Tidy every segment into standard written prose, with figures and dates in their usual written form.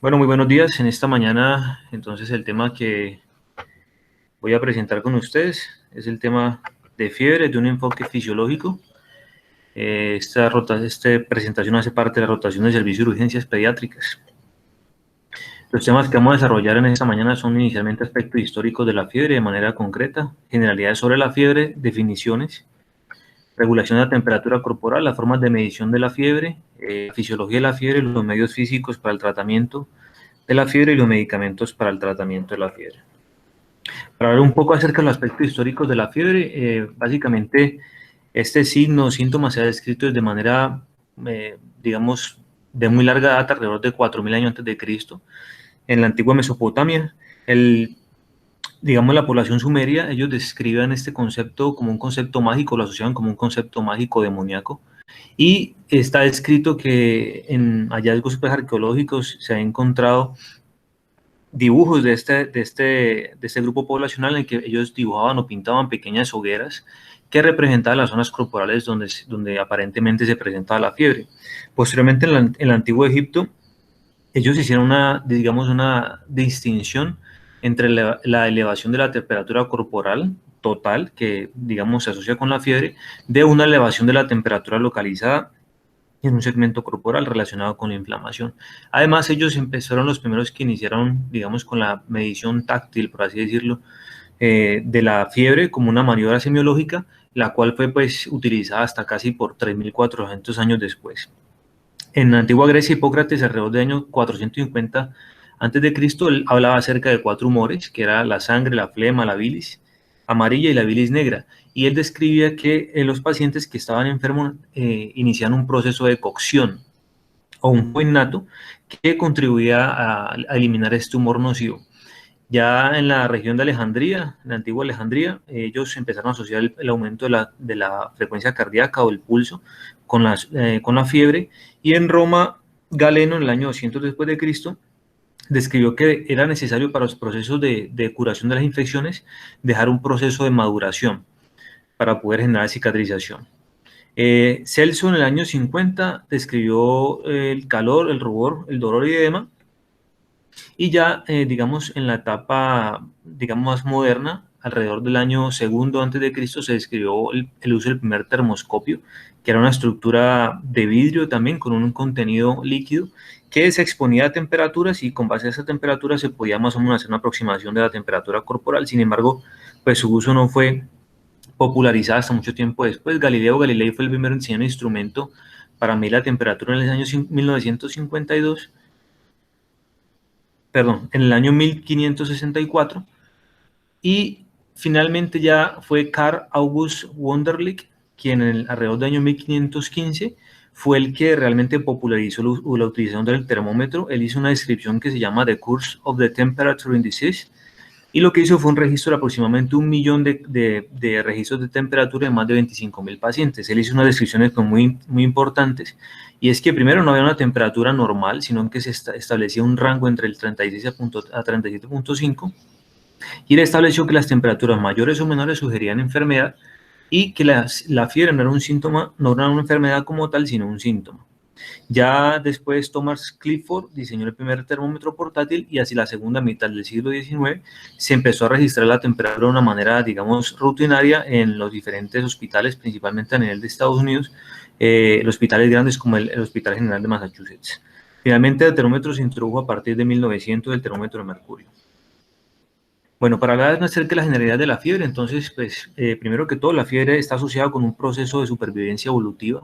Bueno, muy buenos días. En esta mañana, entonces, el tema que voy a presentar con ustedes es el tema de fiebre de un enfoque fisiológico. Esta presentación hace parte de la rotación de servicios de urgencias pediátricas. Los temas que vamos a desarrollar en esta mañana son inicialmente aspectos históricos de la fiebre de manera concreta, generalidades sobre la fiebre, definiciones, regulación de la temperatura corporal, las formas de medición de la fiebre, la fisiología de la fiebre, los medios físicos para el tratamiento de la fiebre y los medicamentos para el tratamiento de la fiebre. Para hablar un poco acerca de los aspectos históricos de la fiebre, básicamente este signo o síntoma se ha descrito de manera, digamos, de muy larga data, alrededor de 4.000 años antes de Cristo, en la antigua Mesopotamia. Digamos, la población sumeria, ellos describen este concepto como un concepto mágico, lo asociaban como un concepto mágico demoníaco, y está descrito que en hallazgos arqueológicos se ha encontrado dibujos de este grupo poblacional en que ellos dibujaban o pintaban pequeñas hogueras que representaban las zonas corporales donde aparentemente se presentaba la fiebre. Posteriormente, en el antiguo Egipto, ellos hicieron digamos, una distinción entre la elevación de la temperatura corporal total, que digamos se asocia con la fiebre, de una elevación de la temperatura localizada en un segmento corporal relacionado con la inflamación. Además, ellos empezaron los primeros que iniciaron, digamos, con la medición táctil, por así decirlo, de la fiebre como una maniobra semiológica, la cual fue pues utilizada hasta casi por 3.400 años después. En la antigua Grecia, Hipócrates, alrededor del año 450 a.C., él hablaba acerca de 4 humores, que era la sangre, la flema, la bilis amarilla y la bilis negra. Y él describía que los pacientes que estaban enfermos iniciaban un proceso de cocción o un fuego innato que contribuía a eliminar este humor nocivo. Ya en la región de Alejandría, en la antigua Alejandría, ellos empezaron a asociar el aumento de la frecuencia cardíaca o el pulso con la fiebre, y en Roma, Galeno, en el año 200 después de Cristo, describió que era necesario para los procesos de curación de las infecciones dejar un proceso de maduración para poder generar cicatrización. Celso en el año 50 describió el calor, el rubor, el dolor y edema. Y ya, digamos, en la etapa, digamos, más moderna, alrededor del año segundo antes de Cristo, se describió el uso del primer termoscopio, que era una estructura de vidrio también con un contenido líquido que se exponía a temperaturas, y con base a esa temperatura se podía más o menos hacer una aproximación de la temperatura corporal. Sin embargo, pues su uso no fue popularizado hasta mucho tiempo después. Galileo Galilei fue el primero en diseñar un instrumento para medir la temperatura en el año 1952, perdón, en el año 1564, y finalmente ya fue Carl August Wunderlich quien alrededor del año 1515 fue el que realmente popularizó la utilización del termómetro. Él hizo una descripción que se llama The Course of the Temperature in Disease, y lo que hizo fue un registro de aproximadamente 1.000.000 de registros de temperatura de más de 25.000 pacientes. Él hizo unas descripciones muy, muy importantes, y es que primero no había una temperatura normal, sino que se establecía un rango entre el 36 a 37.5, y él estableció que las temperaturas mayores o menores sugerían enfermedad, y que la fiebre no era un síntoma, no era una enfermedad como tal, sino un síntoma. Ya después Thomas Clifford diseñó el primer termómetro portátil, y hacia la segunda mitad del siglo XIX se empezó a registrar la temperatura de una manera, digamos, rutinaria en los diferentes hospitales, principalmente a nivel de Estados Unidos, los hospitales grandes como el Hospital General de Massachusetts. Finalmente, el termómetro se introdujo a partir de 1900, el termómetro de mercurio. Bueno, para hablar acerca de la generalidad de la fiebre, entonces, pues, primero que todo, la fiebre está asociada con un proceso de supervivencia evolutiva.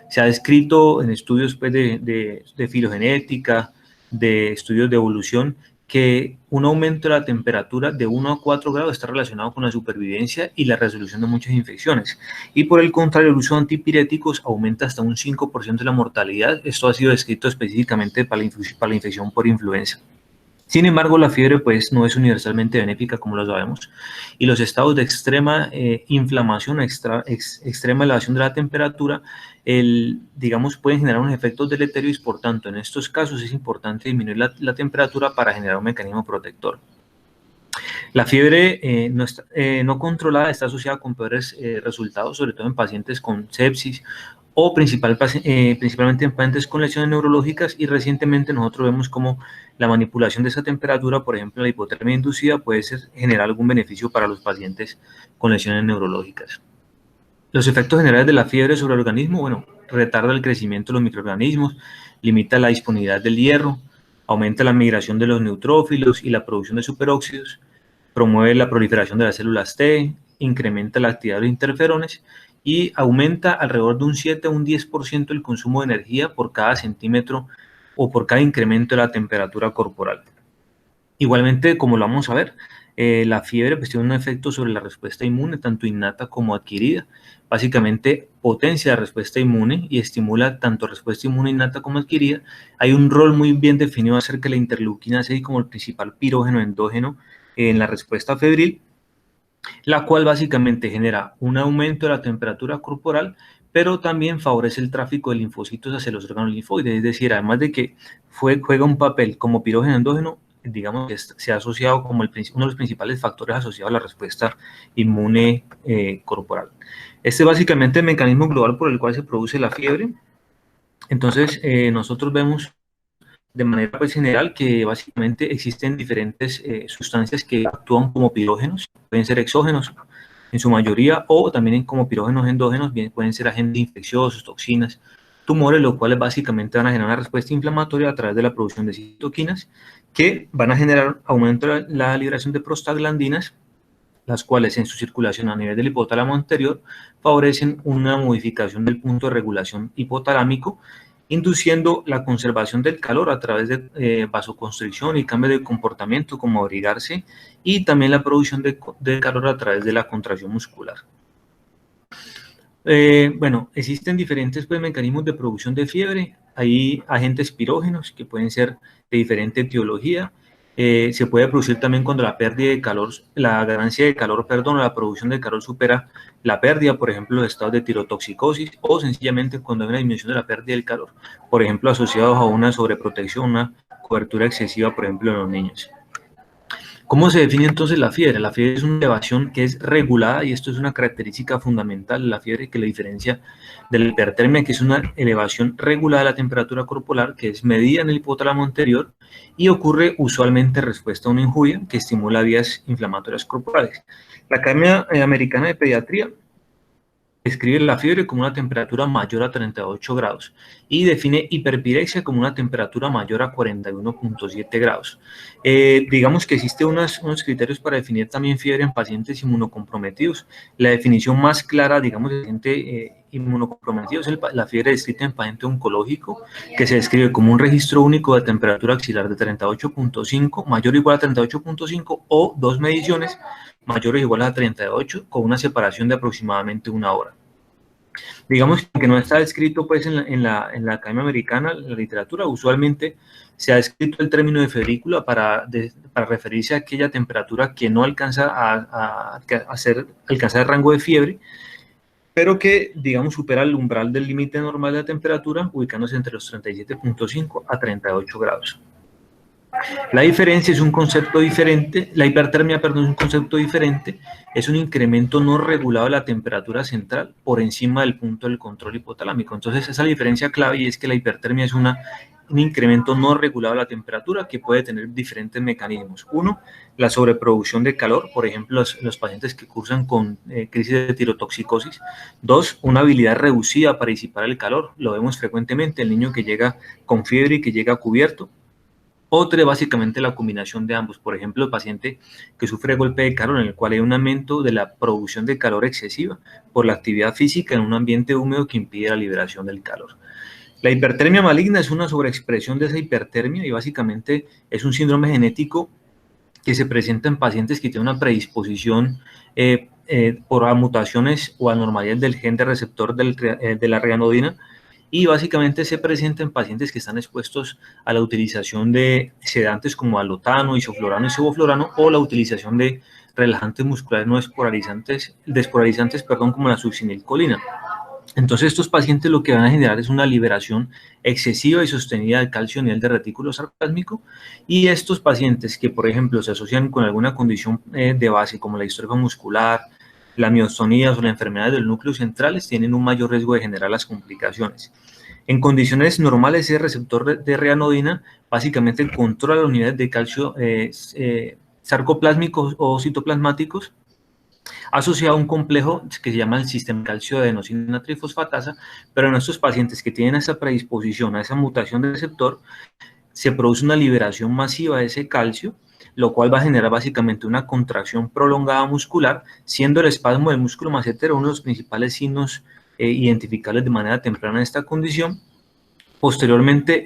Se ha descrito en estudios, pues, de filogenética, de estudios de evolución, que un aumento de la temperatura de 1 a 4 grados está relacionado con la supervivencia y la resolución de muchas infecciones. Y por el contrario, el uso de antipiréticos aumenta hasta un 5% de la mortalidad. Esto ha sido descrito específicamente para la infección por influenza. Sin embargo, la fiebre pues no es universalmente benéfica, como lo sabemos, y los estados de extrema inflamación, extrema elevación de la temperatura, digamos, pueden generar unos efectos deleterios. Por tanto, en estos casos es importante disminuir la temperatura para generar un mecanismo protector. La fiebre no controlada está asociada con peores resultados, sobre todo en pacientes con sepsis o principalmente en pacientes con lesiones neurológicas, y recientemente nosotros vemos como la manipulación de esa temperatura, por ejemplo, la hipotermia inducida, puede generar algún beneficio para los pacientes con lesiones neurológicas. Los efectos generales de la fiebre sobre el organismo, bueno, retarda el crecimiento de los microorganismos, limita la disponibilidad del hierro, aumenta la migración de los neutrófilos y la producción de superóxidos, promueve la proliferación de las células T, incrementa la actividad de los interferones y aumenta alrededor de un 7 a un 10% el consumo de energía por cada centímetro o por cada incremento de la temperatura corporal. Igualmente, como lo vamos a ver, la fiebre pues, tiene un efecto sobre la respuesta inmune, tanto innata como adquirida. Básicamente, potencia la respuesta inmune y estimula tanto respuesta inmune innata como adquirida. Hay un rol muy bien definido acerca de la interleuquina 6 como el principal pirógeno endógeno en la respuesta febril, la cual básicamente genera un aumento de la temperatura corporal, pero también favorece el tráfico de linfocitos hacia los órganos linfoides, es decir, además de que juega un papel como pirógeno endógeno, digamos que se ha asociado como uno de los principales factores asociados a la respuesta inmune corporal. Este es básicamente el mecanismo global por el cual se produce la fiebre. Entonces, nosotros vemos de manera pues, general que básicamente existen diferentes sustancias que actúan como pirógenos, pueden ser exógenos en su mayoría, o también como pirógenos endógenos, bien, pueden ser agentes infecciosos, toxinas, tumores, los cuales básicamente van a generar una respuesta inflamatoria a través de la producción de citoquinas, que van a generar aumento de la liberación de prostaglandinas, las cuales en su circulación a nivel del hipotálamo anterior favorecen una modificación del punto de regulación hipotalámico, induciendo la conservación del calor a través de vasoconstricción y cambio de comportamiento como abrigarse, y también la producción de calor a través de la contracción muscular. Bueno, existen diferentes pues, mecanismos de producción de fiebre. Hay agentes pirógenos que pueden ser de diferente etiología. Se puede producir también cuando la pérdida de calor, la ganancia de calor, perdón, la producción de calor supera la pérdida, por ejemplo, los estados de tirotoxicosis, o sencillamente cuando hay una disminución de la pérdida del calor, por ejemplo, asociados a una sobreprotección, una cobertura excesiva, por ejemplo, en los niños. ¿Cómo se define entonces la fiebre? La fiebre es una elevación que es regulada, y esto es una característica fundamental de la fiebre que la diferencia de la hipertermia, que es una elevación regulada de la temperatura corporal que es medida en el hipotálamo anterior y ocurre usualmente en respuesta a una injuria que estimula vías inflamatorias corporales. La Academia Americana de Pediatría describe la fiebre como una temperatura mayor a 38 grados y define hiperpirexia como una temperatura mayor a 41.7 grados. Digamos que existen unos criterios para definir también fiebre en pacientes inmunocomprometidos. La definición más clara, digamos, de paciente inmunocomprometido es la fiebre descrita en paciente oncológico, que se describe como un registro único de temperatura axilar de 38.5, mayor o igual a 38.5, o dos mediciones mayores o iguales a 38, con una separación de aproximadamente una hora. Digamos que no está descrito pues, en la Academia Americana, en la literatura, usualmente se ha descrito el término de febrícula para referirse a aquella temperatura que no alcanza a alcanzar el rango de fiebre, pero que, digamos, supera el umbral del límite normal de la temperatura, ubicándose entre los 37.5 a 38 grados. La diferencia es un concepto diferente, la hipertermia, perdón, es un concepto diferente, es un incremento no regulado de la temperatura central por encima del punto del control hipotalámico. Entonces, esa es la diferencia clave, y es que la hipertermia es un incremento no regulado de la temperatura que puede tener diferentes mecanismos. Uno, la sobreproducción de calor, por ejemplo, los pacientes que cursan con crisis de tirotoxicosis. Dos, una habilidad reducida para disipar el calor, lo vemos frecuentemente, el niño que llega con fiebre y que llega cubierto. Otra, básicamente la combinación de ambos, por ejemplo, el paciente que sufre golpe de calor, en el cual hay un aumento de la producción de calor excesiva por la actividad física en un ambiente húmedo que impide la liberación del calor. La hipertermia maligna es una sobreexpresión de esa hipertermia, y básicamente es un síndrome genético que se presenta en pacientes que tienen una predisposición por mutaciones o anormalidades del gen de receptor de la reanodina, y básicamente se presenta en pacientes que están expuestos a la utilización de sedantes como alotano, isoflurano y sevoflurano, o la utilización de relajantes musculares no despolarizantes, como la succinilcolina. Entonces, estos pacientes lo que van a generar es una liberación excesiva y sostenida de calcio a nivel de retículo sarcásmico, y estos pacientes que, por ejemplo, se asocian con alguna condición de base como la distrofia muscular, la miostonías o las enfermedades del núcleo centrales tienen un mayor riesgo de generar las complicaciones. En condiciones normales, ese receptor de reanodina básicamente controla los niveles de calcio sarcoplásmicos o citoplasmáticos asociado a un complejo que se llama el sistema calcio-adenosina trifosfatasa, pero en estos pacientes que tienen esa predisposición a esa mutación del receptor, se produce una liberación masiva de ese calcio, lo cual va a generar básicamente una contracción prolongada muscular, siendo el espasmo del músculo massetero uno de los principales signos identificables de manera temprana en esta condición. Posteriormente,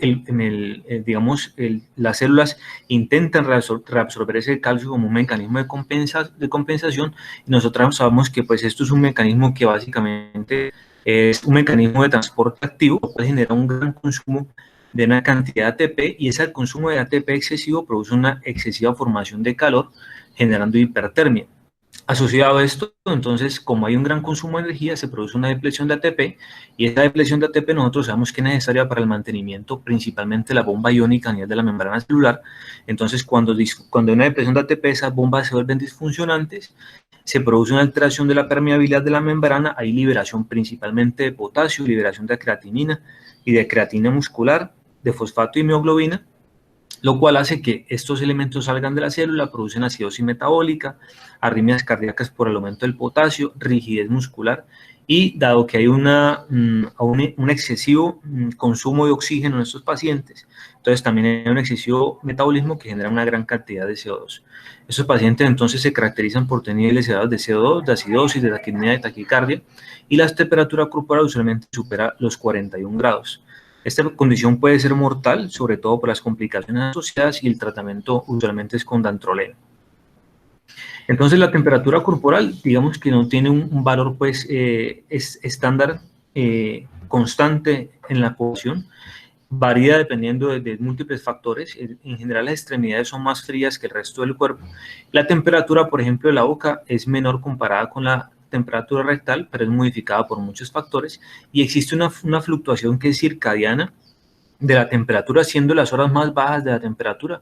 las células intentan reabsorber ese calcio como un mecanismo de compensación, y nosotros sabemos que pues, esto es un mecanismo que básicamente es un mecanismo de transporte activo, puede generar un gran consumo de una cantidad de ATP, y ese consumo de ATP excesivo produce una excesiva formación de calor, generando hipertermia. Asociado a esto, entonces, como hay un gran consumo de energía, se produce una depleción de ATP, y esa depleción de ATP nosotros sabemos que es necesaria para el mantenimiento principalmente de la bomba iónica a nivel de la membrana celular. Entonces, cuando hay una depleción de ATP, esas bombas se vuelven disfuncionantes, se produce una alteración de la permeabilidad de la membrana, hay liberación principalmente de potasio, liberación de creatinina y de creatina muscular, de fosfato y mioglobina, lo cual hace que estos elementos salgan de la célula, producen acidosis metabólica, arritmias cardíacas por el aumento del potasio, rigidez muscular, y dado que hay un excesivo consumo de oxígeno en estos pacientes, entonces también hay un excesivo metabolismo que genera una gran cantidad de CO2. Estos pacientes entonces se caracterizan por tener niveles elevados de CO2, de acidosis, de taquipnea, de taquicardia, y la temperatura corporal usualmente supera los 41 grados. Esta condición puede ser mortal, sobre todo por las complicaciones asociadas, y el tratamiento usualmente es con dantroleno. Entonces, la temperatura corporal, digamos que no tiene un valor pues, estándar constante en la población, varía dependiendo de múltiples factores. En general, las extremidades son más frías que el resto del cuerpo. La temperatura, por ejemplo, de la boca es menor comparada con la temperatura rectal, pero es modificada por muchos factores, y existe una fluctuación que es circadiana de la temperatura, siendo las horas más bajas de la temperatura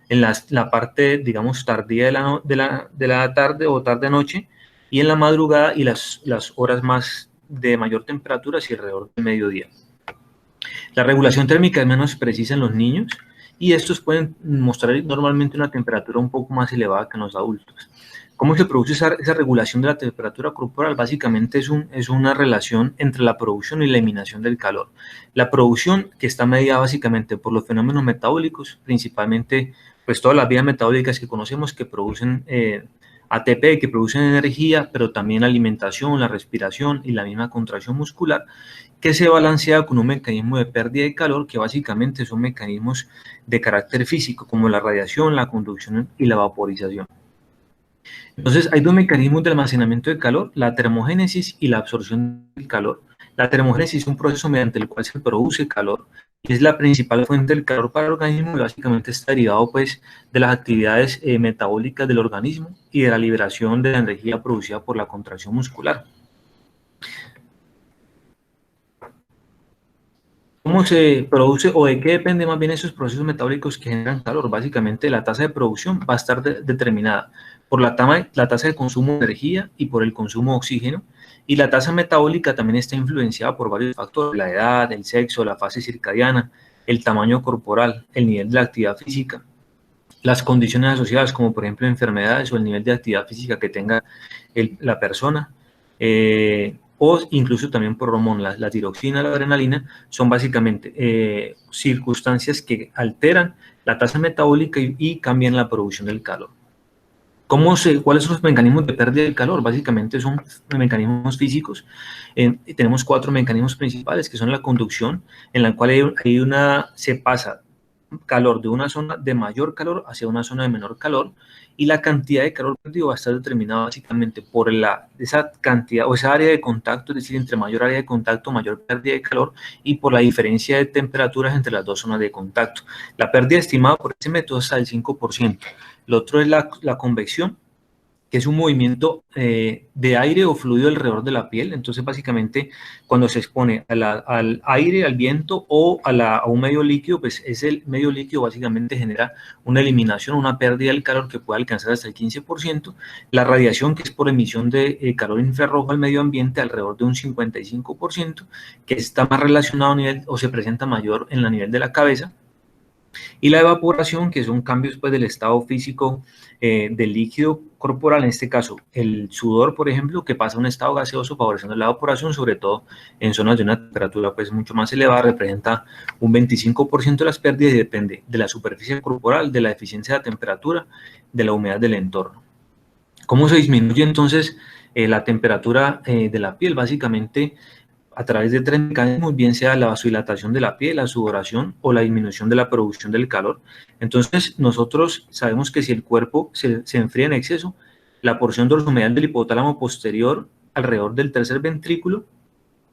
en la parte, digamos, tardía de la tarde o tarde-noche, y en la madrugada, y las horas más de mayor temperatura hacia alrededor del mediodía. La regulación térmica es menos precisa en los niños, y estos pueden mostrar normalmente una temperatura un poco más elevada que en los adultos. ¿Cómo se produce esa regulación de la temperatura corporal? Básicamente es una relación entre la producción y la eliminación del calor. La producción, que está medida básicamente por los fenómenos metabólicos, principalmente pues todas las vías metabólicas que conocemos que producen ATP, que producen energía, pero también la alimentación, la respiración y la misma contracción muscular, que se balancea con un mecanismo de pérdida de calor, que básicamente son mecanismos de carácter físico, como la radiación, la conducción y la vaporización. Entonces, hay dos mecanismos de almacenamiento de calor, la termogénesis y la absorción del calor. La termogénesis es un proceso mediante el cual se produce calor, y es la principal fuente del calor para el organismo, y básicamente está derivado pues, de las actividades metabólicas del organismo y de la liberación de la energía producida por la contracción muscular. ¿Cómo se produce o de qué depende más bien esos procesos metabólicos que generan calor? Básicamente la tasa de producción va a estar determinada por la tasa de consumo de energía y por el consumo de oxígeno, y la tasa metabólica también está influenciada por varios factores: la edad, el sexo, la fase circadiana, el tamaño corporal, el nivel de la actividad física, las condiciones asociadas como por ejemplo enfermedades o el nivel de actividad física que tenga la persona, o incluso también por hormonas. La tiroxina, la adrenalina son básicamente circunstancias que alteran la tasa metabólica y cambian la producción del calor. ¿Cuáles son los mecanismos de pérdida del calor? Básicamente son mecanismos físicos. Tenemos 4 mecanismos principales, que son la conducción, en la cual se pasa calor de una zona de mayor calor hacia una zona de menor calor, y la cantidad de calor perdido va a estar determinada básicamente por esa cantidad o esa área de contacto, es decir, entre mayor área de contacto, mayor pérdida de calor, y por la diferencia de temperaturas entre las dos zonas de contacto. La pérdida estimada por este método es al 5%. Lo otro es la convección, que es un movimiento de aire o fluido alrededor de la piel. Entonces, básicamente, cuando se expone al aire, al viento o a un medio líquido, pues ese medio líquido básicamente genera una eliminación, una pérdida del calor que puede alcanzar hasta el 15%. La radiación, que es por emisión de calor infrarrojo al medio ambiente, alrededor de un 55%, que está más relacionado a nivel, o se presenta mayor en el nivel de la cabeza. Y la evaporación, que son cambios pues, del estado físico del líquido corporal, en este caso el sudor, por ejemplo, que pasa a un estado gaseoso favoreciendo la evaporación, sobre todo en zonas de una temperatura pues, mucho más elevada, representa un 25% de las pérdidas y depende de la superficie corporal, de la eficiencia de la temperatura, de la humedad del entorno. ¿Cómo se disminuye entonces la temperatura de la piel? Básicamente a través de tres mecanismos, bien sea la vasodilatación de la piel, la sudoración o la disminución de la producción del calor. Entonces, nosotros sabemos que si el cuerpo se enfría en exceso, la porción dorsomedial del hipotálamo posterior, alrededor del tercer ventrículo,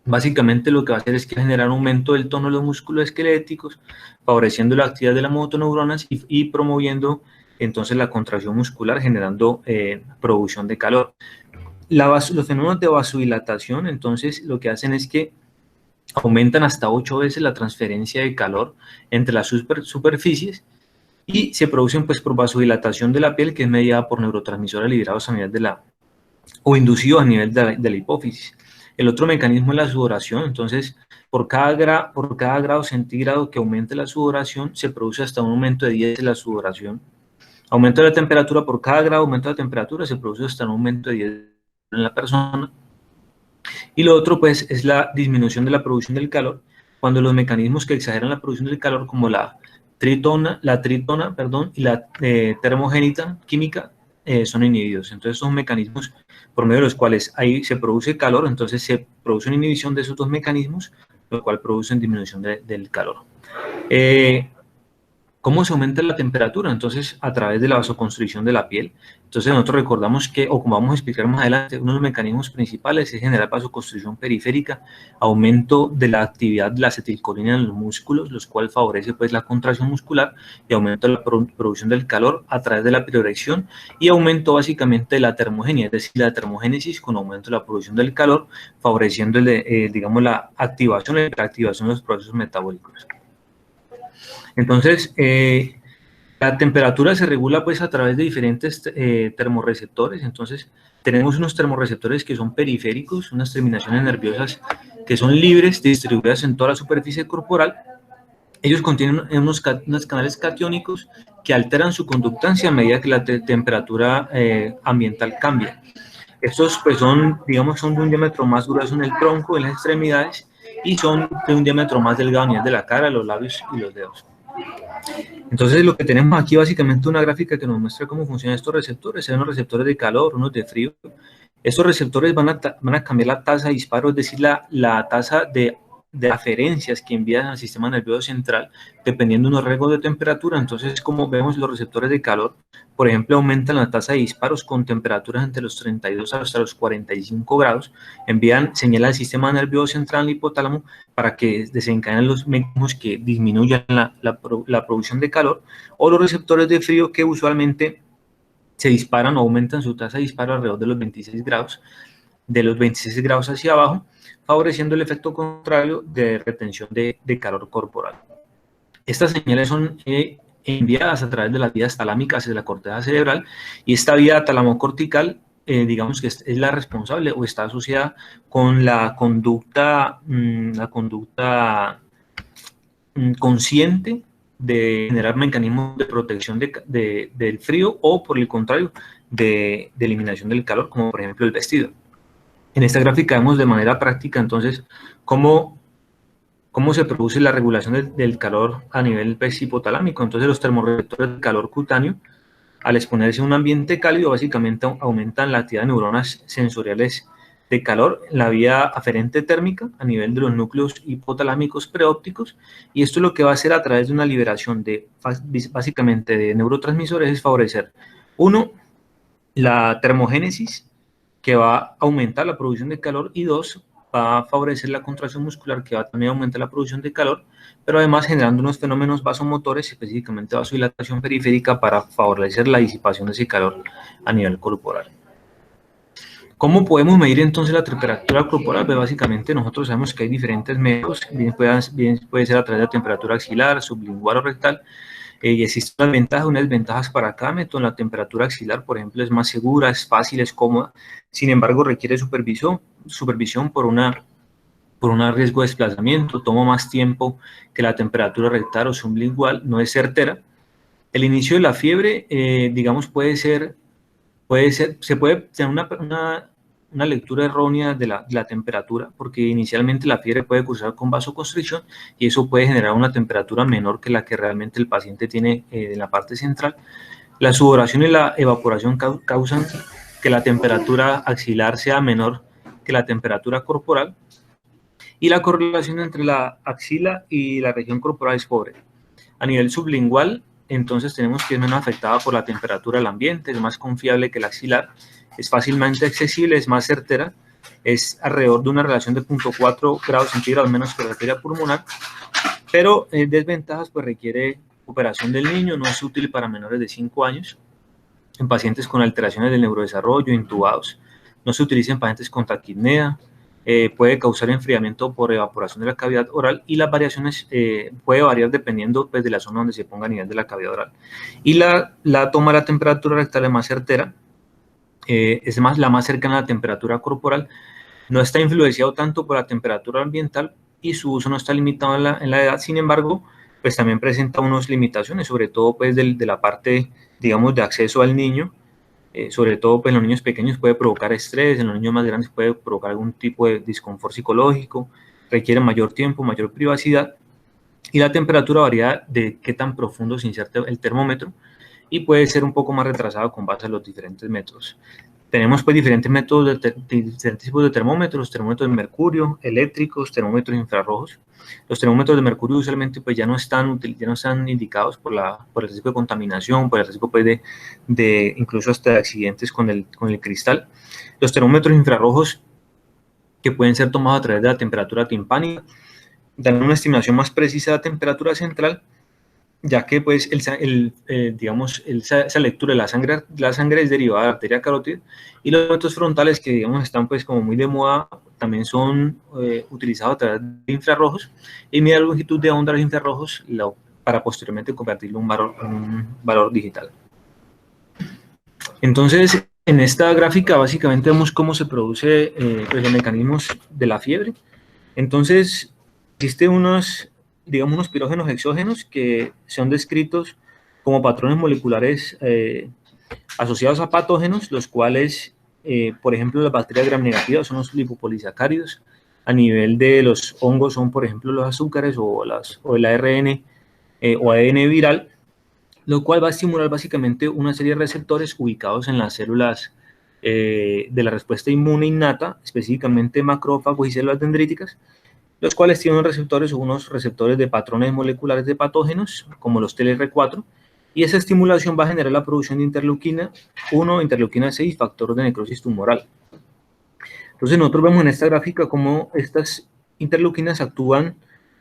básicamente lo que va a hacer es que generar un aumento del tono de los músculos esqueléticos, favoreciendo la actividad de las motoneuronas y promoviendo entonces la contracción muscular, generando producción de calor. Los fenómenos de vasodilatación, entonces, lo que hacen es que aumentan hasta 8 veces la transferencia de calor entre las superficies y se producen pues por vasodilatación de la piel, que es mediada por neurotransmisores liberados a nivel de o inducidos a nivel de la hipófisis. El otro mecanismo es la sudoración. Entonces, por cada grado centígrado que aumente la sudoración, se produce hasta un aumento de 10 de la sudoración. Aumento de la temperatura, por cada grado aumento de la temperatura, se produce hasta un aumento de 10 en la persona. Y lo otro, pues, es la disminución de la producción del calor, cuando los mecanismos que exageran la producción del calor, como la tritona, y la termogénita química, son inhibidos. Entonces, son mecanismos por medio de los cuales ahí se produce calor, entonces se produce una inhibición de esos dos mecanismos, lo cual produce disminución del calor. ¿Cómo se aumenta la temperatura? Entonces, a través de la vasoconstricción de la piel. Entonces, nosotros recordamos que, o como vamos a explicar más adelante, uno de los mecanismos principales es generar vasoconstricción periférica, aumento de la actividad de la acetilcolina en los músculos, los cuales favorece pues, la contracción muscular y aumento de la producción del calor a través de la pirorección y aumento básicamente de la termogenia, es decir, la termogénesis con aumento de la producción del calor, favoreciendo, digamos, la activación y la activación de los procesos metabólicos. Entonces, la temperatura se regula pues a través de diferentes termorreceptores. Entonces, tenemos unos termorreceptores que son periféricos, unas terminaciones nerviosas que son libres, distribuidas en toda la superficie corporal. Ellos contienen unos canales catiónicos que alteran su conductancia a medida que la temperatura ambiental cambia. Estos pues son de un diámetro más grueso en el tronco, en las extremidades, y son de un diámetro más delgado a nivel de la cara, los labios y los dedos. Entonces, lo que tenemos aquí básicamente una gráfica que nos muestra cómo funcionan estos receptores. Hay unos receptores de calor, unos de frío. Estos receptores van a cambiar la tasa de disparo, es decir, la tasa de aferencias que envían al sistema nervioso central, dependiendo de unos rasgos de temperatura. Entonces, como vemos, los receptores de calor, por ejemplo, aumentan la tasa de disparos con temperaturas entre los 32 hasta los 45 grados, envían señal al sistema nervioso central, al hipotálamo, para que desencadenen los mecanismos que disminuyan la producción de calor, o los receptores de frío, que usualmente se disparan o aumentan su tasa de disparo alrededor de los 26 grados, de los 26 grados hacia abajo, favoreciendo el efecto contrario de retención de calor corporal. Estas señales son enviadas a través de las vías talámicas hacia la corteza cerebral, y esta vía talamocortical, digamos que es la responsable o está asociada con la conducta consciente de generar mecanismos de protección del frío, o por el contrario, de eliminación del calor, como por ejemplo el vestido. En esta gráfica vemos de manera práctica entonces cómo se produce la regulación del calor a nivel hipotalámico. Entonces, los termorreceptores de calor cutáneo, al exponerse a un ambiente cálido, básicamente aumentan la actividad de neuronas sensoriales de calor en la vía aferente térmica a nivel de los núcleos hipotalámicos preópticos, y esto lo que va a hacer a través de una liberación básicamente de neurotransmisores es favorecer, uno, la termogénesis, que va a aumentar la producción de calor, y dos, va a favorecer la contracción muscular, que va a también aumentar la producción de calor, pero además generando unos fenómenos vasomotores, específicamente vasodilatación periférica, para favorecer la disipación de ese calor a nivel corporal. ¿Cómo podemos medir entonces la temperatura corporal? Pues básicamente nosotros sabemos que hay diferentes métodos, bien puede ser a través de la temperatura axilar, sublingual o rectal, y existen unas ventajas y unas desventajas para cada método. La temperatura axilar, por ejemplo, es más segura, es fácil, es cómoda, sin embargo requiere supervisión por un riesgo de desplazamiento, toma más tiempo que la temperatura rectal o sublingual, no es certera. El inicio de la fiebre, digamos, se puede tener una lectura errónea de la temperatura, porque inicialmente la fiebre puede cursar con vasoconstricción y eso puede generar una temperatura menor que la que realmente el paciente tiene en la parte central. La sudoración y la evaporación causan que la temperatura axilar sea menor que la temperatura corporal, y la correlación entre la axila y la región corporal es pobre. A nivel sublingual, entonces tenemos que es menos afectada por la temperatura del ambiente, es más confiable que la axilar, es fácilmente accesible, es más certera, es alrededor de una relación de 0.4 grados centígrados menos que la arteria pulmonar, pero desventajas, pues requiere operación del niño, no es útil para menores de 5 años, en pacientes con alteraciones del neurodesarrollo, intubados, no se utiliza en pacientes con taquipnea, puede causar enfriamiento por evaporación de la cavidad oral, y las variaciones puede variar dependiendo pues, de la zona donde se ponga a nivel de la cavidad oral. Y la toma de la temperatura rectal es más certera, es la más cercana a la temperatura corporal, no está influenciado tanto por la temperatura ambiental y su uso no está limitado en la edad. Sin embargo, pues también presenta unas limitaciones, sobre todo pues de la parte, digamos, de acceso al niño. Sobre todo pues, en los niños pequeños puede provocar estrés, en los niños más grandes puede provocar algún tipo de disconfort psicológico, requiere mayor tiempo, mayor privacidad, y la temperatura varía de qué tan profundo se inserte el termómetro, y puede ser un poco más retrasado con base a los diferentes métodos. Tenemos pues diferentes métodos, diferentes tipos de termómetros de mercurio, eléctricos, termómetros infrarrojos. Los termómetros de mercurio usualmente pues ya no están indicados por el riesgo de contaminación, por el riesgo pues de incluso hasta de accidentes con el cristal. Los termómetros infrarrojos, que pueden ser tomados a través de la temperatura timpánica, dan una estimación más precisa de la temperatura central, ya que pues esa lectura de la sangre es derivada de la arteria carótida, y los termómetros frontales, que digamos están pues como muy de moda, también son utilizados a través de infrarrojos, y mide la longitud de onda de los infrarrojos para posteriormente convertirlo en un valor digital. Entonces, en esta gráfica básicamente vemos cómo se produce pues, los mecanismos de la fiebre. Entonces, existen unos pirógenos exógenos que son descritos como patrones moleculares asociados a patógenos, los cuales, por ejemplo, las bacterias gram negativas son los lipopolisacáridos. A nivel de los hongos son, por ejemplo, los azúcares o el ARN o ADN viral, lo cual va a estimular básicamente una serie de receptores ubicados en las células de la respuesta inmune innata, específicamente macrófagos y células dendríticas, los cuales tienen unos receptores de patrones moleculares de patógenos, como los TLR4, y esa estimulación va a generar la producción de interleuquina 1, interleuquina 6, factor de necrosis tumoral. Entonces nosotros vemos en esta gráfica cómo estas interleuquinas actúan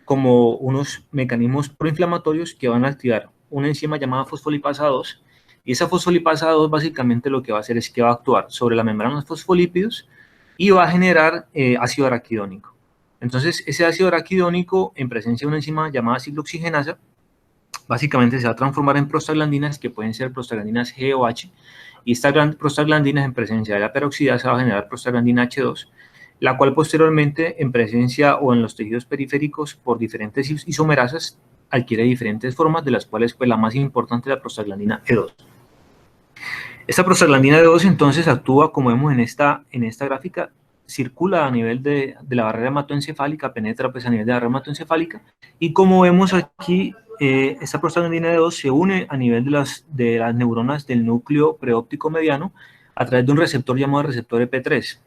como unos mecanismos proinflamatorios que van a activar una enzima llamada fosfolipasa 2, y esa fosfolipasa 2 básicamente lo que va a hacer es que va a actuar sobre la membrana de fosfolípidos y va a generar ácido araquidónico. Entonces, ese ácido araquidónico, en presencia de una enzima llamada ciclooxigenasa, básicamente se va a transformar en prostaglandinas, que pueden ser prostaglandinas G o H, y estas prostaglandinas, en presencia de la peroxidasa, va a generar prostaglandina H2, la cual posteriormente, en presencia o en los tejidos periféricos por diferentes isomerasas, adquiere diferentes formas, de las cuales pues, la más importante es la prostaglandina E2. Esta prostaglandina E2 entonces actúa, como vemos en esta gráfica, circula a nivel de la barrera hematoencefálica, penetra pues a nivel de la barrera hematoencefálica, y como vemos aquí, esta prostaglandina E2 se une a nivel de las neuronas del núcleo preóptico mediano a través de un receptor llamado receptor EP3.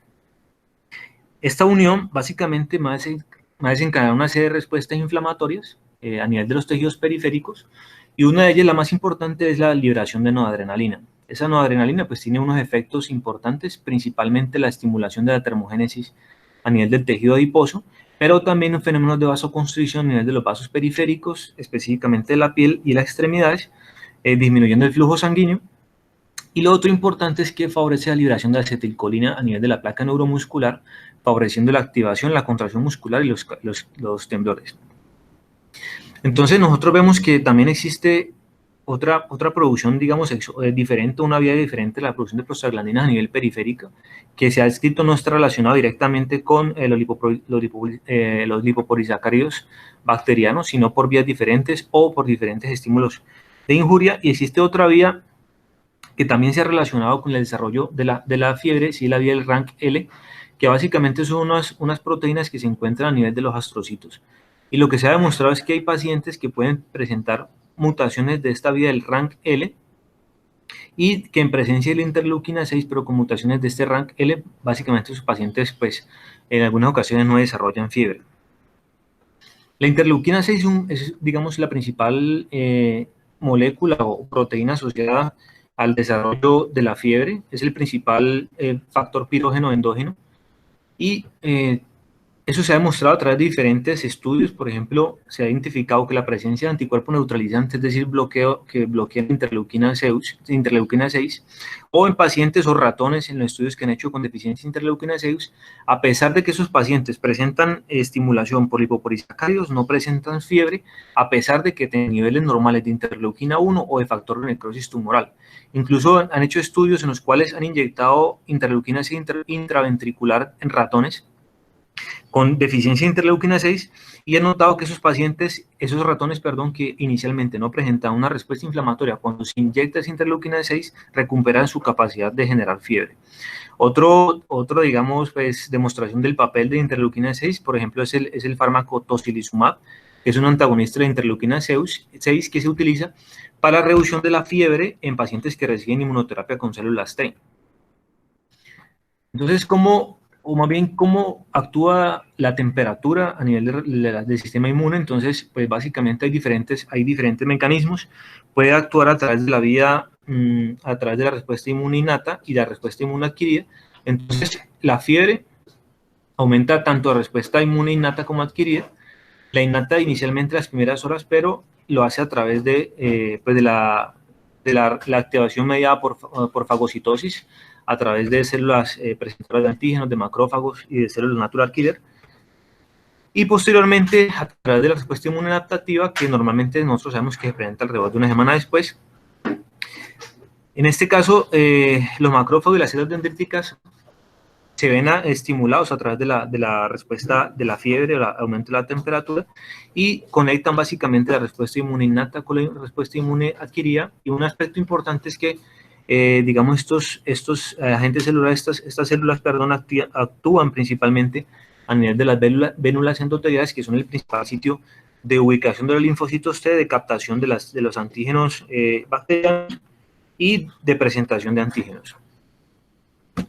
Esta unión básicamente va a desencadenar una serie de respuestas inflamatorias a nivel de los tejidos periféricos, y una de ellas, la más importante, es la liberación de noradrenalina. Esa noradrenalina pues tiene unos efectos importantes, principalmente la estimulación de la termogénesis a nivel del tejido adiposo, pero también fenómenos de vasoconstricción a nivel de los vasos periféricos, específicamente de la piel y las extremidades, disminuyendo el flujo sanguíneo, Y lo otro importante es que favorece la liberación de acetilcolina a nivel de la placa neuromuscular, favoreciendo la activación, la contracción muscular y los temblores. Entonces nosotros vemos que también existe otra producción, digamos, diferente, una vía diferente de la producción de prostaglandinas a nivel periférico, que se ha escrito no está relacionado directamente con los lipopolisacáridos bacterianos, sino por vías diferentes o por diferentes estímulos de injuria. Y existe otra vía que también se ha relacionado con el desarrollo de la fiebre, sí, la vía del RANKL, que básicamente son unas proteínas que se encuentran a nivel de los astrocitos. Y lo que se ha demostrado es que hay pacientes que pueden presentar mutaciones de esta vía del RANKL y que en presencia de la interleuquina 6, pero con mutaciones de este RANKL, básicamente sus pacientes, pues, en algunas ocasiones no desarrollan fiebre. La interleuquina 6 es, digamos, la principal molécula o proteína asociada al desarrollo de la fiebre, es el principal factor pirógeno endógeno y eso se ha demostrado a través de diferentes estudios. Por ejemplo, se ha identificado que la presencia de anticuerpos neutralizantes, es decir, que bloquean interleuquina 6, o en pacientes o ratones en los estudios que han hecho con deficiencia de interleuquina 6, a pesar de que esos pacientes presentan estimulación por lipopolisacáridos, no presentan fiebre, a pesar de que tienen niveles normales de interleuquina 1 o de factor de necrosis tumoral. Incluso han hecho estudios en los cuales han inyectado interleuquina 6 intraventricular en ratones con deficiencia de interleuquina 6 y han notado que esos ratones, que inicialmente no presentaban una respuesta inflamatoria, cuando se inyecta esa interleuquina 6, recuperan su capacidad de generar fiebre. Otro digamos, pues, demostración del papel de interleuquina 6, por ejemplo, es el fármaco tocilizumab, que es un antagonista de la interleuquina 6 que se utiliza para la reducción de la fiebre en pacientes que reciben inmunoterapia con células T. Entonces, ¿cómo actúa la temperatura a nivel del sistema inmune? Entonces, pues básicamente hay diferentes mecanismos. Puede actuar a través de la vía, a través de la respuesta inmune innata y la respuesta inmune adquirida. Entonces, la fiebre aumenta tanto la respuesta inmune innata como adquirida. La innata inicialmente las primeras horas, pero lo hace a través de la activación mediada por fagocitosis, a través de células presentadoras de antígenos, de macrófagos y de células natural killer. Y posteriormente, a través de la respuesta inmune adaptativa, que normalmente nosotros sabemos que se presenta alrededor de una semana después. En este caso, los macrófagos y las células dendríticas se ven estimulados a través de la respuesta de la fiebre, el aumento de la temperatura, y conectan básicamente la respuesta inmune innata con la respuesta inmune adquirida. Y un aspecto importante es que, digamos, estos agentes celulares, estas células, actúan principalmente a nivel de las vénulas endoteliales, que son el principal sitio de ubicación de los linfocitos T, de captación de los antígenos bacterianos y de presentación de antígenos.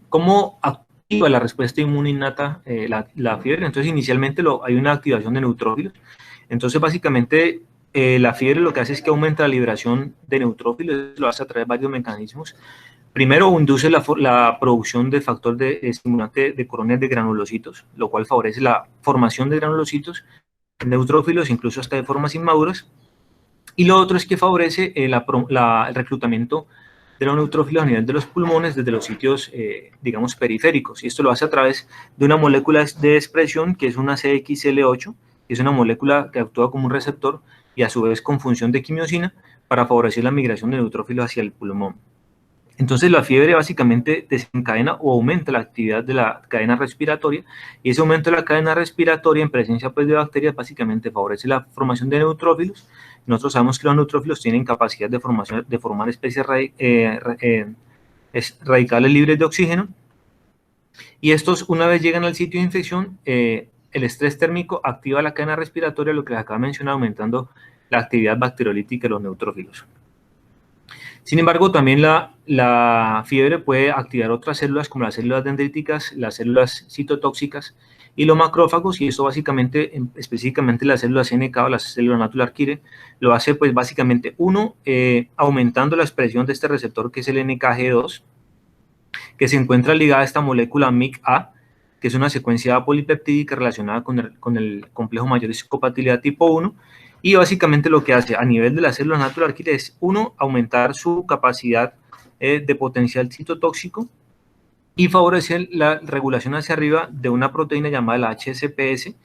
¿Cómo activa la respuesta inmune innata la fiebre? Entonces, inicialmente hay una activación de neutrófilos. Entonces, básicamente, la fiebre lo que hace es que aumenta la liberación de neutrófilos, lo hace a través de varios mecanismos. Primero, induce la producción de factor de estimulante de colonias de granulocitos, lo cual favorece la formación de granulocitos, neutrófilos, incluso hasta de formas inmaduras. Y lo otro es que favorece el reclutamiento de los neutrófilos a nivel de los pulmones desde los sitios, digamos, periféricos. Y esto lo hace a través de una molécula de expresión que es una CXL8, que es una molécula que actúa como un receptor y a su vez con función de quimiosina para favorecer la migración de neutrófilos hacia el pulmón. Entonces la fiebre básicamente desencadena o aumenta la actividad de la cadena respiratoria, y ese aumento de la cadena respiratoria en presencia, pues, de bacterias básicamente favorece la formación de neutrófilos. Nosotros sabemos que los neutrófilos tienen capacidad de formar especies radicales libres de oxígeno, y estos, una vez llegan al sitio de infección, el estrés térmico activa la cadena respiratoria, lo que les acabo de mencionar, aumentando la actividad bacteriolítica de los neutrófilos. Sin embargo, también la fiebre puede activar otras células como las células dendríticas, las células citotóxicas y los macrófagos, y esto básicamente, específicamente las células NK o las células natural killer, lo hace, pues, básicamente, aumentando la expresión de este receptor que es el NKG2, que se encuentra ligada a esta molécula MIC-A, que es una secuencia polipeptídica relacionada con el complejo mayor de psicopatilidad tipo 1, y básicamente lo que hace a nivel de las células natural killer es, uno, aumentar su capacidad de potencial citotóxico y favorece la regulación hacia arriba de una proteína llamada la HSPS,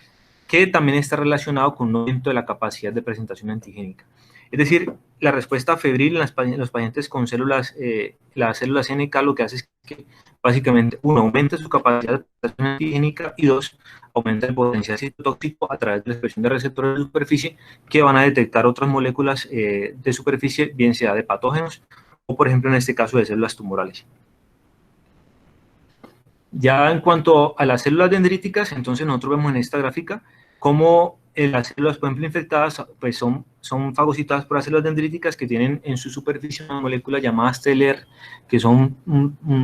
que también está relacionado con un aumento de la capacidad de presentación antigénica. Es decir, la respuesta febril en los pacientes con células, las células NK, lo que hace es que básicamente, uno, aumenta su capacidad de presentación antigénica y dos, aumenta el potencial citotóxico a través de la expresión de receptores de superficie que van a detectar otras moléculas de superficie, bien sea de patógenos o, por ejemplo, en este caso de células tumorales. Ya en cuanto a las células dendríticas, entonces nosotros vemos en esta gráfica cómo las células, por ejemplo, infectadas, pues son fagocitadas por las células dendríticas que tienen en su superficie una molécula llamada TLR, que son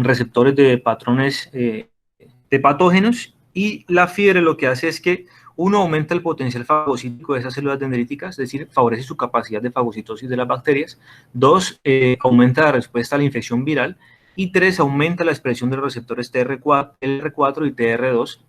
receptores de patrones de patógenos, y la fiebre lo que hace es que uno, aumenta el potencial fagocítico de esas células dendríticas, es decir, favorece su capacidad de fagocitosis de las bacterias. Dos, aumenta la respuesta a la infección viral. Y tres, aumenta la expresión de los receptores TR4 y TR2.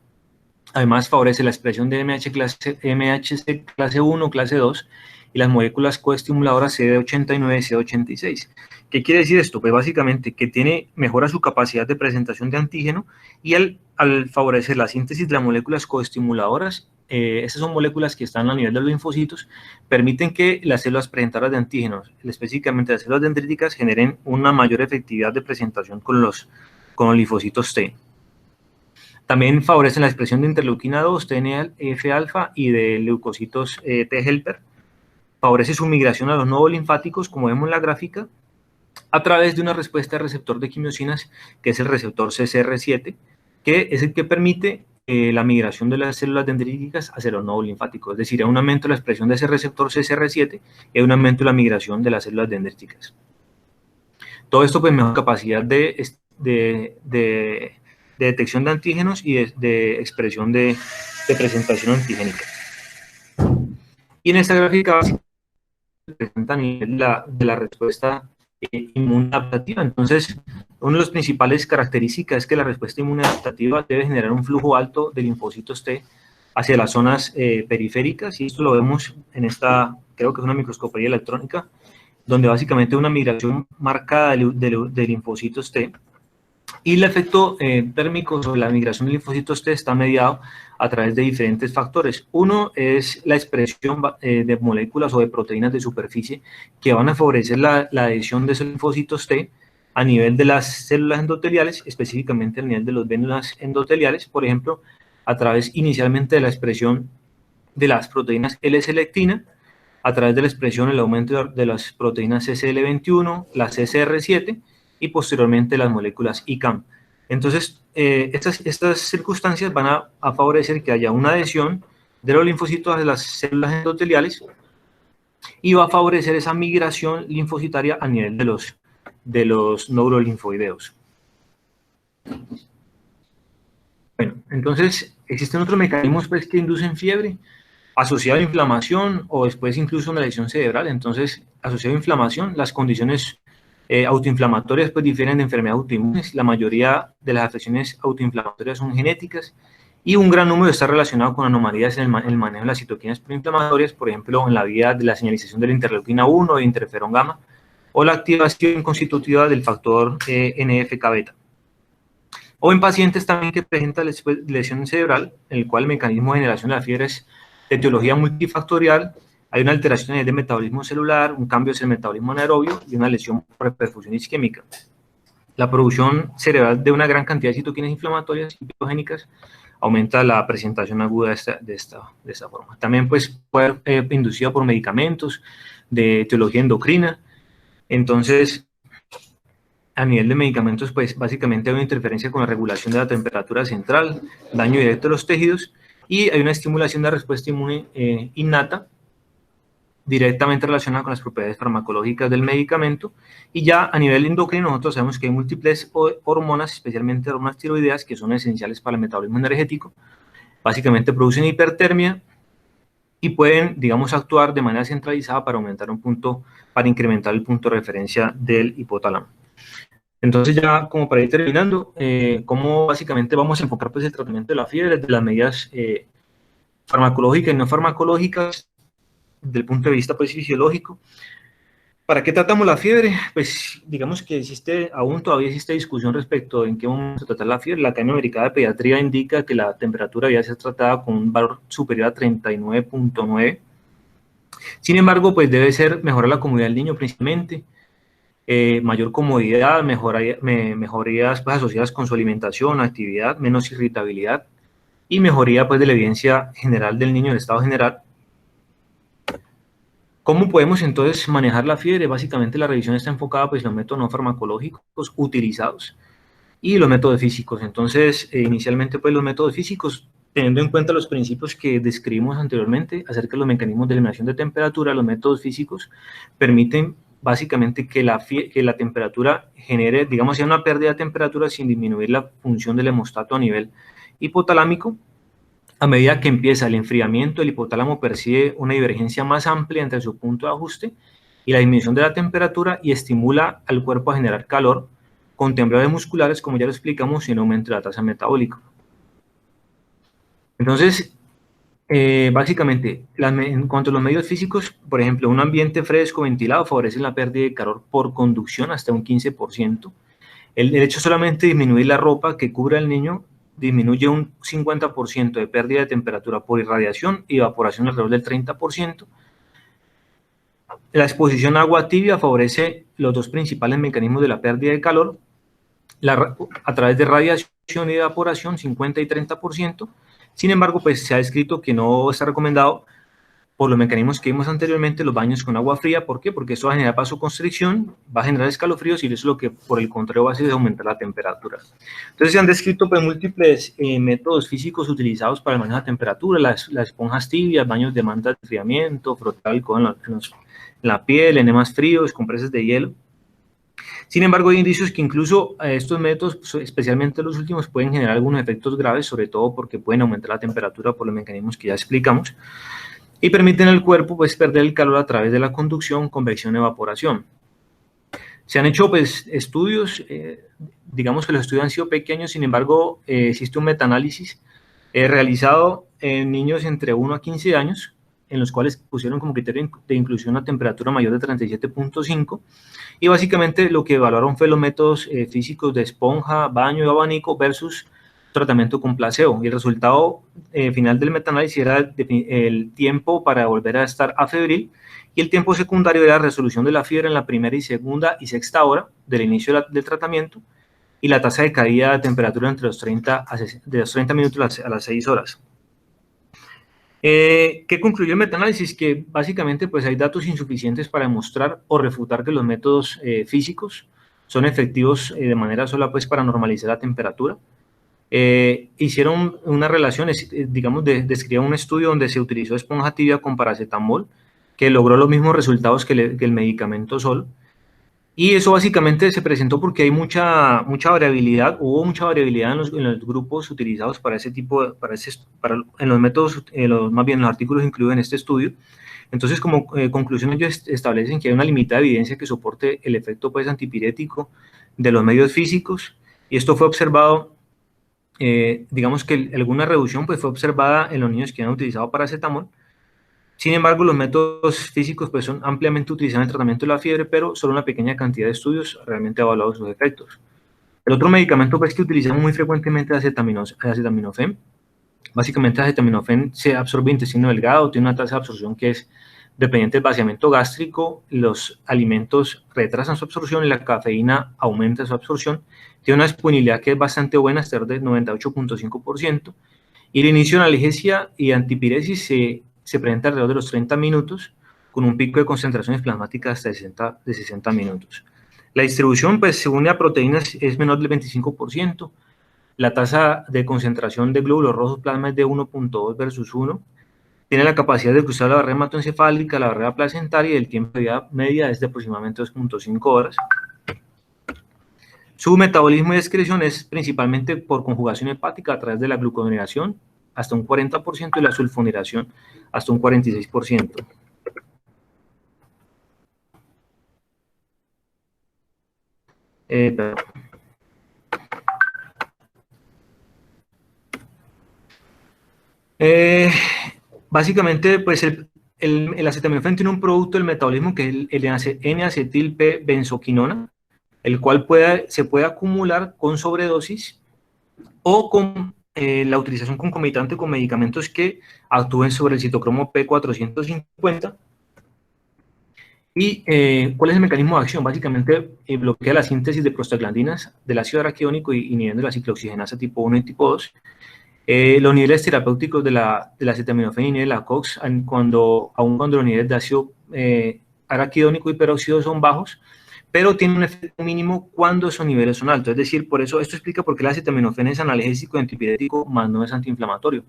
Además, favorece la expresión de MHC clase 1, clase 2 y las moléculas coestimuladoras CD89 y CD86. ¿Qué quiere decir esto? Pues básicamente que mejora su capacidad de presentación de antígeno y al favorecer la síntesis de las moléculas coestimuladoras, esas son moléculas que están a nivel de los linfocitos, permiten que las células presentadoras de antígenos, específicamente las células dendríticas, generen una mayor efectividad de presentación con los linfocitos T. También favorecen la expresión de interleuquina 2, TNF-alfa y de leucocitos T-helper. Favorece su migración a los nodos linfáticos, como vemos en la gráfica, a través de una respuesta de receptor de quimiosinas, que es el receptor CCR7, que es el que permite la migración de las células dendríticas hacia los nodos linfáticos. Es decir, hay un aumento de la expresión de ese receptor CCR7 y hay un aumento de la migración de las células dendríticas. Todo esto pues mejora capacidad de detección de antígenos y de expresión de presentación antigénica. Y en esta gráfica se presenta a nivel de la respuesta inmunadaptativa. Entonces, una de las principales características es que la respuesta inmunadaptativa debe generar un flujo alto de linfocitos T hacia las zonas periféricas, y esto lo vemos en esta, creo que es una microscopía electrónica, donde básicamente hay una migración marcada de linfocitos T. Y el efecto térmico sobre la migración de linfocitos T está mediado a través de diferentes factores. Uno es la expresión de moléculas o de proteínas de superficie que van a favorecer la adhesión de esos linfocitos T a nivel de las células endoteliales, específicamente a nivel de los vénulas endoteliales, por ejemplo, a través inicialmente de la expresión de las proteínas L-selectina, a través de la expresión, el aumento de las proteínas CCL21, la CCR7, y posteriormente las moléculas ICAM. Entonces, estas circunstancias van a favorecer que haya una adhesión de los linfocitos a las células endoteliales y va a favorecer esa migración linfocitaria a nivel de los neurolinfoideos. Bueno, entonces existen otros mecanismos pues, que inducen fiebre asociado a inflamación o después incluso una lesión cerebral. Entonces, asociado a inflamación, las condiciones autoinflamatorias pues difieren de enfermedades autoinmunes. La mayoría de las afecciones autoinflamatorias son genéticas y un gran número está relacionado con anomalías en el manejo de las citoquinas proinflamatorias, por ejemplo, en la vía de la señalización de la interleuquina 1 o de interferón gamma, o la activación constitutiva del factor NF-κ-beta. O en pacientes también que presentan lesión cerebral, en el cual el mecanismo de generación de la fiebre es de etiología multifactorial. Hay una alteración en el metabolismo celular, un cambio en el metabolismo anaerobio y una lesión por reperfusión isquémica. La producción cerebral de una gran cantidad de citoquinas inflamatorias y biogénicas aumenta la presentación aguda de esta forma. También pues, puede ser inducida por medicamentos de etiología endocrina. Entonces, a nivel de medicamentos, pues básicamente hay una interferencia con la regulación de la temperatura central, daño directo a los tejidos, y hay una estimulación de la respuesta inmune innata, directamente relacionada con las propiedades farmacológicas del medicamento. Y ya a nivel endocrino nosotros sabemos que hay múltiples hormonas, especialmente hormonas tiroideas, que son esenciales para el metabolismo energético. Básicamente producen hipertermia y pueden, digamos, actuar de manera centralizada para para incrementar el punto de referencia del hipotálamo. Entonces ya como para ir terminando, cómo básicamente vamos a enfocar pues el tratamiento de la fiebre desde las medidas farmacológicas y no farmacológicas, desde el punto de vista pues fisiológico. ¿Para qué tratamos la fiebre? Pues digamos que todavía existe discusión respecto en qué momento tratar la fiebre. La Academia Americana de Pediatría indica que la temperatura debe ser tratada con un valor superior a 39.9. Sin embargo, pues debe ser mejorar la comodidad del niño principalmente, mayor comodidad, mejorías pues, asociadas con su alimentación, actividad, menos irritabilidad y mejoría pues de la evidencia general del niño, el estado general. ¿Cómo podemos entonces manejar la fiebre? Básicamente la revisión está enfocada pues en los métodos no farmacológicos utilizados y los métodos físicos. Entonces, inicialmente pues los métodos físicos, teniendo en cuenta los principios que describimos anteriormente acerca de los mecanismos de eliminación de temperatura, los métodos físicos permiten básicamente que la temperatura genere, digamos, sea una pérdida de temperatura sin disminuir la función del hemostato a nivel hipotalámico. A medida que empieza el enfriamiento, el hipotálamo percibe una divergencia más amplia entre su punto de ajuste y la disminución de la temperatura y estimula al cuerpo a generar calor con temblores musculares, como ya lo explicamos, y un aumento de la tasa metabólica. Entonces, básicamente, en cuanto a los medios físicos, por ejemplo, un ambiente fresco, ventilado, favorece la pérdida de calor por conducción hasta un 15%. El hecho solamente de disminuir la ropa que cubre al niño disminuye un 50% de pérdida de temperatura por irradiación y evaporación alrededor del 30%. La exposición a agua tibia favorece los dos principales mecanismos de la pérdida de calor, a través de radiación y evaporación, 50 y 30%. Sin embargo, pues se ha descrito que no está recomendado por los mecanismos que vimos anteriormente, los baños con agua fría. ¿Por qué? Porque eso va a generar vasoconstricción, va a generar escalofríos y eso es lo que por el contrario va a hacer es aumentar la temperatura. Entonces se han descrito pues, múltiples métodos físicos utilizados para el manejo de temperatura, las esponjas tibias, baños de manta de enfriamiento, frotar alcohol en la piel, enemas fríos, compresas de hielo. Sin embargo, hay indicios que incluso estos métodos, especialmente los últimos, pueden generar algunos efectos graves, sobre todo porque pueden aumentar la temperatura por los mecanismos que ya explicamos, y permiten al cuerpo pues, perder el calor a través de la conducción, convección y evaporación. Se han hecho pues, estudios, digamos que los estudios han sido pequeños, sin embargo, existe un metaanálisis realizado en niños entre 1 a 15 años, en los cuales pusieron como criterio de inclusión una temperatura mayor de 37.5, y básicamente lo que evaluaron fue los métodos físicos de esponja, baño y abanico versus tratamiento con placebo, y el resultado final del metaanálisis era el tiempo para volver a estar afebril, y el tiempo secundario era la resolución de la fiebre en la primera y segunda y sexta hora del inicio del tratamiento, y la tasa de caída de temperatura entre los 30 minutos a las 6 horas. ¿Qué concluyó el metaanálisis? Que básicamente pues, hay datos insuficientes para demostrar o refutar que los métodos físicos son efectivos de manera sola pues, para normalizar la temperatura. Hicieron una relación, digamos, describieron un estudio donde se utilizó esponja tibia con paracetamol, que logró los mismos resultados que el medicamento solo. Y eso básicamente se presentó porque hay mucha variabilidad, hubo mucha variabilidad en los grupos utilizados para ese tipo, en los métodos, más bien los artículos incluidos en este estudio. Entonces, como conclusión, ellos establecen que hay una limitada evidencia que soporte el efecto pues, antipirético de los medios físicos, y esto fue observado, digamos que alguna reducción pues, fue observada en los niños que han utilizado paracetamol. Sin embargo, los métodos físicos pues, son ampliamente utilizados en el tratamiento de la fiebre, pero solo una pequeña cantidad de estudios realmente ha evaluado sus efectos. El otro medicamento pues, que utilizamos muy frecuentemente es acetaminofén. Básicamente, acetaminofén se absorbe en intestino delgado, tiene una tasa de absorción que es dependiente del vaciamiento gástrico, los alimentos retrasan su absorción y la cafeína aumenta su absorción. Tiene una disponibilidad que es bastante buena, hasta de 98.5%, y el inicio de analgesia y antipiresis se presenta alrededor de los 30 minutos, con un pico de concentraciones plasmáticas hasta de 60 minutos. La distribución, pues, según la proteína, es menor del 25%. La tasa de concentración de glóbulos rojos plasma es de 1.2 versus 1. Tiene la capacidad de cruzar la barrera hematoencefálica, la barrera placentaria, y el tiempo de vida media es de aproximadamente 2.5 horas. Su metabolismo y excreción es principalmente por conjugación hepática a través de la gluconeogenación, hasta un 40%, y la sulfonilación hasta un 46%. Básicamente, pues el acetaminofén tiene un producto del metabolismo que es el N-acetil-P-benzoquinona, el cual se puede acumular con sobredosis o con la utilización concomitante con medicamentos que actúen sobre el citocromo P450. ¿Y cuál es el mecanismo de acción? Básicamente bloquea la síntesis de prostaglandinas del ácido araquidónico y inhibiendo la ciclooxigenasa tipo 1 y tipo 2. Los niveles terapéuticos de la acetaminofén y de la COX, aun cuando los niveles de ácido araquidónico y peróxido son bajos, pero tiene un efecto mínimo cuando esos niveles son altos. Es decir, por eso esto explica por qué la acetaminofén es analgésico y antipirético, más no es antiinflamatorio.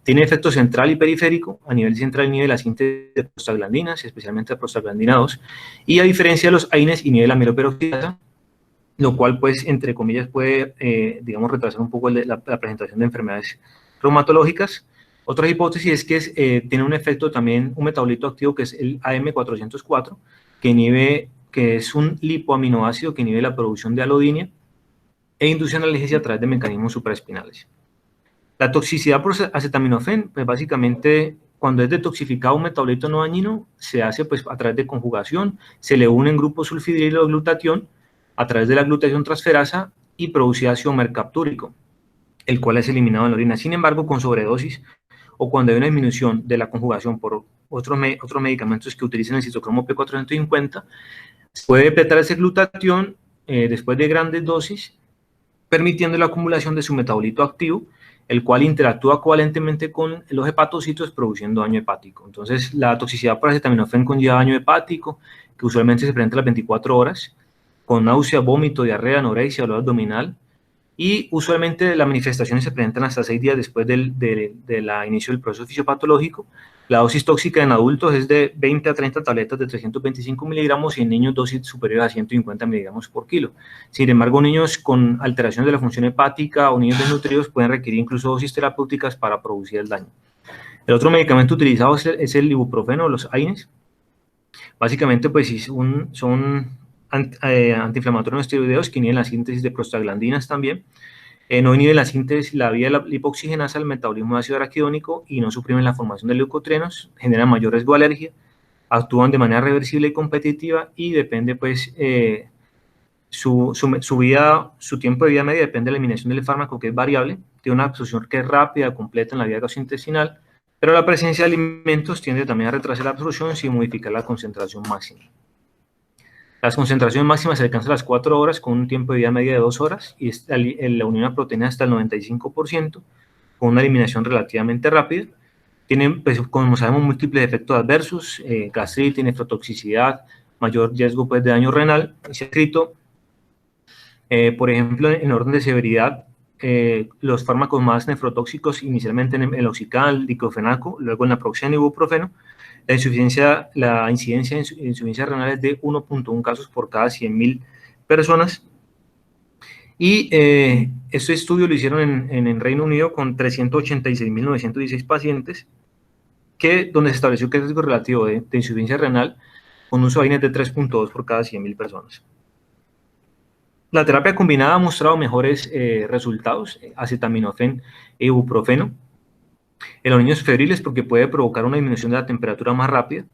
Tiene efecto central y periférico. A nivel central inhibe la síntesis de prostaglandinas, especialmente de prostaglandina 2, y a diferencia de los AINES inhibe la amiloperoxidasa, lo cual, pues, entre comillas, puede, digamos, retrasar un poco la presentación de enfermedades reumatológicas. Otra hipótesis es que tiene un efecto también, un metabolito activo que es el AM404, que es un lipoaminoácido que inhibe la producción de alodinia e induce analgesia a través de mecanismos supraespinales. La toxicidad por acetaminofén, pues básicamente cuando es detoxificado un metabolito no dañino, se hace pues a través de conjugación, se le unen grupos sulfidrilo de glutatión a través de la glutatión transferasa y produce ácido mercaptúrico, el cual es eliminado en la orina. Sin embargo, con sobredosis o cuando hay una disminución de la conjugación por otros medicamentos que utilizan el citocromo P450, se puede depletar ese glutatión después de grandes dosis, permitiendo la acumulación de su metabolito activo, el cual interactúa covalentemente con los hepatocitos produciendo daño hepático. Entonces, la toxicidad por acetaminofén conlleva daño hepático, que usualmente se presenta a las 24 horas, con náusea, vómito, diarrea, anorexia, dolor abdominal, y usualmente las manifestaciones se presentan hasta 6 días después del inicio del proceso fisiopatológico. La dosis tóxica en adultos es de 20 a 30 tabletas de 325 miligramos y en niños dosis superiores a 150 miligramos por kilo. Sin embargo, niños con alteraciones de la función hepática o niños desnutridos pueden requerir incluso dosis terapéuticas para producir el daño. El otro medicamento utilizado es el ibuprofeno, los AINES. Básicamente, pues son antiinflamatorios no esteroideos que inhiben la síntesis de prostaglandinas también. No inhiben la vía de la lipoxigenasa al metabolismo de ácido araquidónico y no suprimen la formación de leucotrienos, generan mayor riesgo de alergia, actúan de manera reversible y competitiva y depende, pues, su tiempo de vida media depende de la eliminación del fármaco, que es variable, tiene una absorción que es rápida, completa en la vía gastrointestinal, pero la presencia de alimentos tiende también a retrasar la absorción sin modificar la concentración máxima. Las concentraciones máximas se alcanzan a las 4 horas con un tiempo de vida media de 2 horas y la unión a proteína hasta el 95%, con una eliminación relativamente rápida. Tienen, pues, como sabemos, múltiples efectos adversos, gastritis, nefrotoxicidad, mayor riesgo, pues, de daño renal. Se ha escrito, por ejemplo, en orden de severidad, los fármacos más nefrotóxicos, inicialmente en el oxical, diclofenaco, luego en naproxeno y ibuprofeno. La incidencia de insuficiencia renal es de 1.1 casos por cada 100.000 personas. Y este estudio lo hicieron en Reino Unido con 386.916 pacientes, donde se estableció que el riesgo relativo de insuficiencia renal con uso de AINES de 3.2 por cada 100.000 personas. La terapia combinada ha mostrado mejores resultados, acetaminofén e ibuprofeno, en los niños febriles porque puede provocar una disminución de la temperatura más rápida.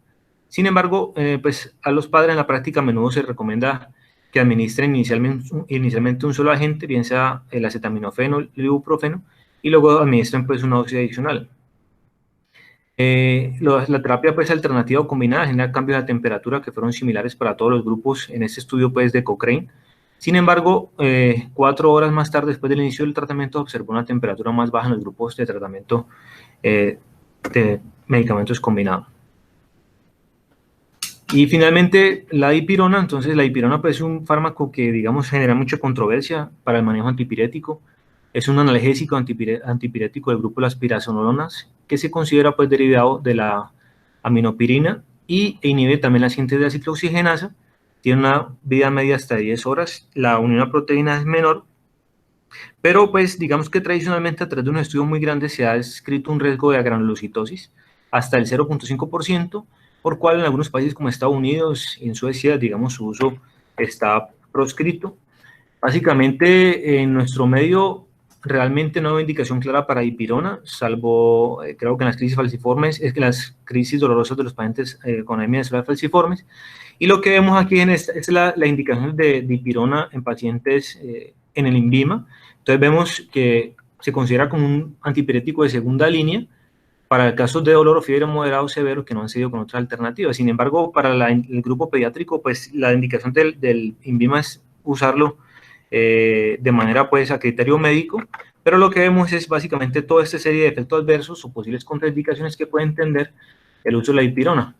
Sin embargo, pues a los padres en la práctica a menudo se recomienda que administren inicialmente un solo agente, bien sea el acetaminofén o el ibuprofeno, y luego administren, pues, una dosis adicional. La terapia, pues, alternativa o combinada genera cambios de temperatura que fueron similares para todos los grupos en este estudio, pues, de Cochrane. Sin embargo, 4 horas más tarde, después del inicio del tratamiento, observó una temperatura más baja en los grupos de tratamiento de medicamentos combinados. Y finalmente, la dipirona. Entonces, la dipirona, pues, es un fármaco que, digamos, genera mucha controversia para el manejo antipirético. Es un analgésico antipirético del grupo de las pirazonolonas, que se considera, pues, derivado de la aminopirina e inhibe también la síntesis de la ciclooxigenasa. Tiene una vida media hasta 10 horas. La unión a proteína es menor, pero, pues, digamos que tradicionalmente a través de unos estudios muy grandes se ha descrito un riesgo de agranulocitosis hasta el 0.5%, por cual en algunos países como Estados Unidos y en Suecia, digamos, su uso está proscrito. Básicamente, en nuestro medio, realmente no hay indicación clara para dipirona, salvo creo que en las crisis falciformes, es que las crisis dolorosas de los pacientes con anemia celular falciformes. Y lo que vemos aquí es la indicación de dipirona en pacientes en el INVIMA. Entonces vemos que se considera como un antipirético de segunda línea para casos de dolor o fiebre moderado o severo que no han seguido con otras alternativas. Sin embargo, para el grupo pediátrico, pues la indicación del INVIMA es usarlo de manera pues a criterio médico, pero lo que vemos es básicamente toda esta serie de efectos adversos o posibles contraindicaciones que puede entender el uso de la dipirona.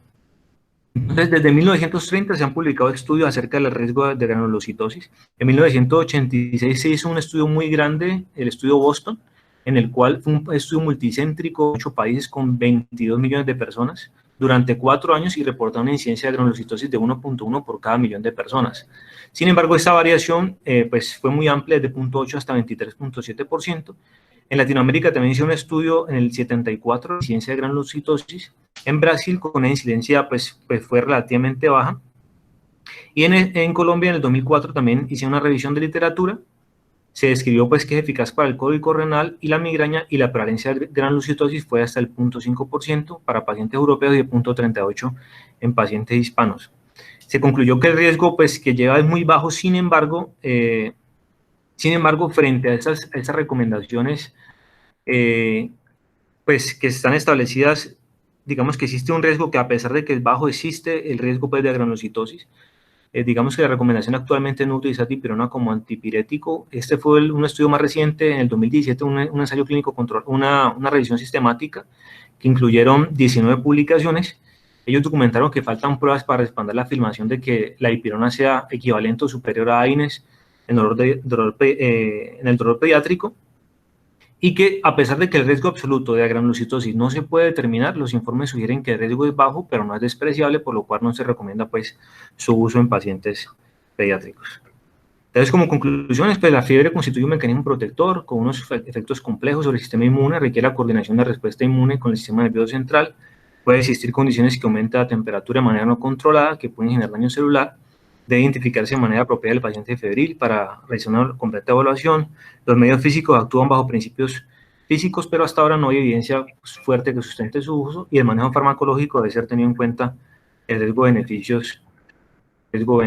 Entonces, desde 1930 se han publicado estudios acerca del riesgo de granulocitosis. En 1986 se hizo un estudio muy grande, el estudio Boston, en el cual fue un estudio multicéntrico en 8 países con 22 millones de personas durante 4 años y reporta una incidencia de granulocitosis de 1.1 por cada millón de personas. Sin embargo, esta variación pues fue muy amplia, desde 0.8 hasta 23.7%. En Latinoamérica también hizo un estudio en el 74, incidencia de granulocitosis. En Brasil, con una incidencia pues fue relativamente baja. Y en Colombia, en el 2004, también hice una revisión de literatura. Se describió pues que es eficaz para el cólico renal y la migraña, y la prevalencia de granulocitosis fue hasta el 0.5% para pacientes europeos y el 0.38% en pacientes hispanos. Se concluyó que el riesgo pues que lleva es muy bajo, sin embargo, frente a esas recomendaciones pues que están establecidas, digamos que existe un riesgo que, a pesar de que es bajo, existe el riesgo pues de granulocitosis. Digamos que la recomendación actualmente no utiliza dipirona como antipirético. Este fue un estudio más reciente, en el 2017, un ensayo clínico control, una revisión sistemática que incluyeron 19 publicaciones. Ellos documentaron que faltan pruebas para respaldar la afirmación de que la dipirona sea equivalente o superior a AINES en el dolor pediátrico, y que, a pesar de que el riesgo absoluto de granulocitosis no se puede determinar, los informes sugieren que el riesgo es bajo, pero no es despreciable, por lo cual no se recomienda pues su uso en pacientes pediátricos. Entonces, como conclusiones, pues la fiebre constituye un mecanismo protector con unos efectos complejos sobre el sistema inmune, requiere la coordinación de respuesta inmune con el sistema nervioso central, puede existir condiciones que aumentan la temperatura de manera no controlada, que pueden generar daño celular, debe identificarse de manera apropiada el paciente febril para realizar una completa evaluación. Los medios físicos actúan bajo principios físicos, pero hasta ahora no hay evidencia fuerte que sustente su uso, y el manejo farmacológico debe ser tenido en cuenta el riesgo-beneficios